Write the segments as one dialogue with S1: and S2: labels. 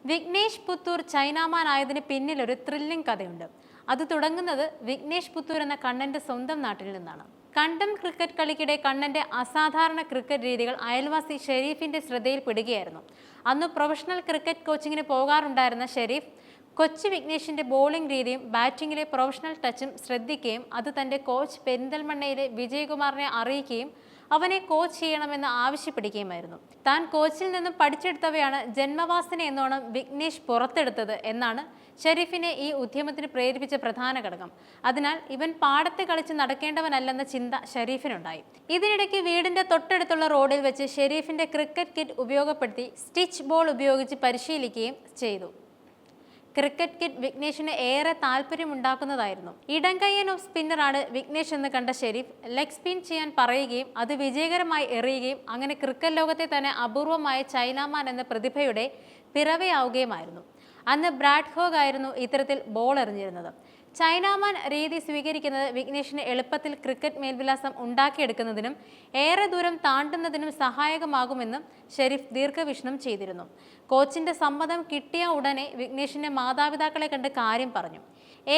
S1: Vignesh Puthur Chinaman ആയതിന് പിന്നിലൊരു thrilling കഥയുണ്ട്. അത് തുടങ്ങുന്നത് വിഘ്നേഷ് പുത്തൂർ എന്ന കണ്ണന്റെ സ്വന്തം നാട്ടിൽ നിന്നാണ്. കണ്ടം ക്രിക്കറ്റ് കളിക്കിടെ കണ്ണന്റെ അസാധാരണ ക്രിക്കറ്റ് രീതികൾ അയൽവാസി ഷെരീഫിന്റെ ശ്രദ്ധയിൽപ്പെടുകയായിരുന്നു. അന്ന് പ്രൊഫഷണൽ ക്രിക്കറ്റ് കോച്ചിങ്ങിന് പോകാറുണ്ടായിരുന്ന ഷെരീഫ് കൊച്ചി വിഘ്നേഷിന്റെ ബോളിംഗ് രീതിയും ബാറ്റിംഗിലെ പ്രൊഫഷണൽ ടച്ചും ശ്രദ്ധിക്കുകയും അത് തന്റെ കോച്ച് പെരിന്തൽമണ്ണയിലെ വിജയകുമാറിനെ അറിയിക്കുകയും അവനെ കോച്ച് ചെയ്യണമെന്ന് ആവശ്യപ്പെടുകയുമായിരുന്നു. താൻ കോച്ചിൽ നിന്നും പഠിച്ചെടുത്തവയാണ് ജന്മവാസന എന്നോണം വിഘ്നേഷ് പുറത്തെടുത്തത് എന്നാണ് ഷെരീഫിനെ ഈ ഉദ്യമത്തിന് പ്രേരിപ്പിച്ച പ്രധാന ഘടകം. അതിനാൽ ഇവൻ പാടത്ത് കളിച്ച് നടക്കേണ്ടവനല്ലെന്ന ചിന്ത ഷെരീഫിനുണ്ടായി. ഇതിനിടയ്ക്ക് വീടിന്റെ തൊട്ടടുത്തുള്ള റോഡിൽ വെച്ച് ഷെരീഫിന്റെ ക്രിക്കറ്റ് കിറ്റ് ഉപയോഗപ്പെടുത്തി സ്റ്റിച്ച് ബോൾ ഉപയോഗിച്ച് പരിശീലിക്കുകയും ചെയ്തു. ക്രിക്കറ്റ് കിറ്റ് വിഘ്നേഷിന് ഏറെ താല്പര്യമുണ്ടാക്കുന്നതായിരുന്നു. ഇടംകയ്യൻ ഓഫ് സ്പിന്നറാണ് വിഘ്നേഷ് എന്ന് കണ്ട ഷെരീഫ് ലെഗ് സ്പിൻ ചെയ്യാൻ പറയുകയും അത് വിജയകരമായി എറിയുകയും അങ്ങനെ ക്രിക്കറ്റ് ലോകത്തെ തന്നെ അപൂർവമായ ചൈനാമാൻ എന്ന പ്രതിഭയുടെ പിറവിയാവുകയുമായിരുന്നു. അന്ന് ബ്രാഡ് ഹോഗ് ആയിരുന്നു ഇത്തരത്തിൽ ബോൾ എറിഞ്ഞിരുന്നത്. ചൈനാമാൻ രീതി സ്വീകരിക്കുന്നത് വിഘ്നേഷിന് എളുപ്പത്തിൽ ക്രിക്കറ്റ് മേൽവിലാസം ഉണ്ടാക്കിയെടുക്കുന്നതിനും ഏറെ ദൂരം താണ്ടുന്നതിനും സഹായകമാകുമെന്നും ഷെരീഫ് ദീർഘവീക്ഷണം ചെയ്തിരുന്നു. കോച്ചിന്റെ സമ്മതം കിട്ടിയ ഉടനെ വിഘ്നേഷിന്റെ മാതാപിതാക്കളെ കണ്ട് കാര്യം പറഞ്ഞു.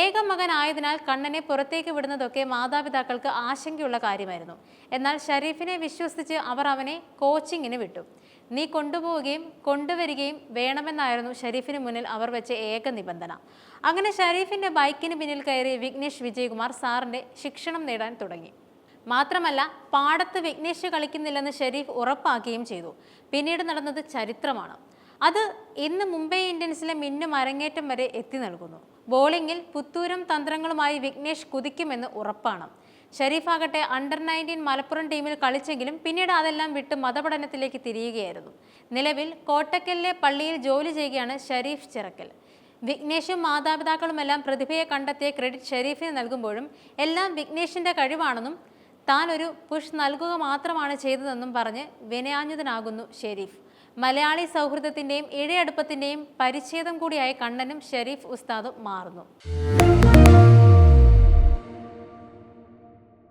S1: ഏക മകനായതിനാൽ കണ്ണനെ പുറത്തേക്ക് വിടുന്നതൊക്കെ മാതാപിതാക്കൾക്ക് ആശങ്കയുള്ള കാര്യമായിരുന്നു. എന്നാൽ ഷെരീഫിനെ വിശ്വസിച്ച് അവർ അവനെ കോച്ചിങ്ങിന് വിട്ടു. നീ കൊണ്ടുപോവുകയും കൊണ്ടുവരികയും വേണമെന്നായിരുന്നു ഷെരീഫിന് മുന്നിൽ അവർ വെച്ച ഏക നിബന്ധന. അങ്ങനെ ഷെരീഫിന്റെ ബൈക്കിന് പിന്നിൽ കയറി വിഘ്നേഷ് വിജയകുമാർ സാറിന്റെ ശിക്ഷണം നേടാൻ തുടങ്ങി. മാത്രമല്ല പാടത്ത് വിഘ്നേഷ് കളിക്കുന്നില്ലെന്ന് ഷെരീഫ് ഉറപ്പാക്കുകയും ചെയ്തു. പിന്നീട് നടന്നത് ചരിത്രമാണ്. അത് ഇന്ന് മുംബൈ ഇന്ത്യൻസിലെ മിന്നും അരങ്ങേറ്റം വരെ എത്തി നൽകുന്നു. ബോളിംഗിൽ പുത്തൂരും തന്ത്രങ്ങളുമായി വിഘ്നേഷ് കുതിക്കുമെന്ന് ഉറപ്പാണ്. ഷെരീഫാകട്ടെ അണ്ടർ-19 മലപ്പുറം ടീമിൽ കളിച്ചെങ്കിലും പിന്നീട് അതെല്ലാം വിട്ട് മതപഠനത്തിലേക്ക് തിരിയുകയായിരുന്നു. നിലവിൽ കോട്ടക്കലിലെ പള്ളിയിൽ ജോലി ചെയ്യുകയാണ് ഷെരീഫ് ചിറക്കൽ. വിഘ്നേഷും മാതാപിതാക്കളുമെല്ലാം പ്രതിഭയെ കണ്ടെത്തിയ ക്രെഡിറ്റ് ഷെരീഫിന് നൽകുമ്പോഴും എല്ലാം വിഘ്നേഷിന്റെ കഴിവാണെന്നും താൻ ഒരു പുഷ് നൽകുക മാത്രമാണ് ചെയ്തതെന്നും പറഞ്ഞ് വിനയാന്വിതനാകുന്നു ഷെരീഫ്. മലയാളി സൗഹൃദത്തിന്റെയും ഇഴയടുപ്പത്തിന്റെയും പരിച്ഛേദം കൂടിയായ കണ്ണനും ഷെരീഫ് ഉസ്താദും മാറുന്നു.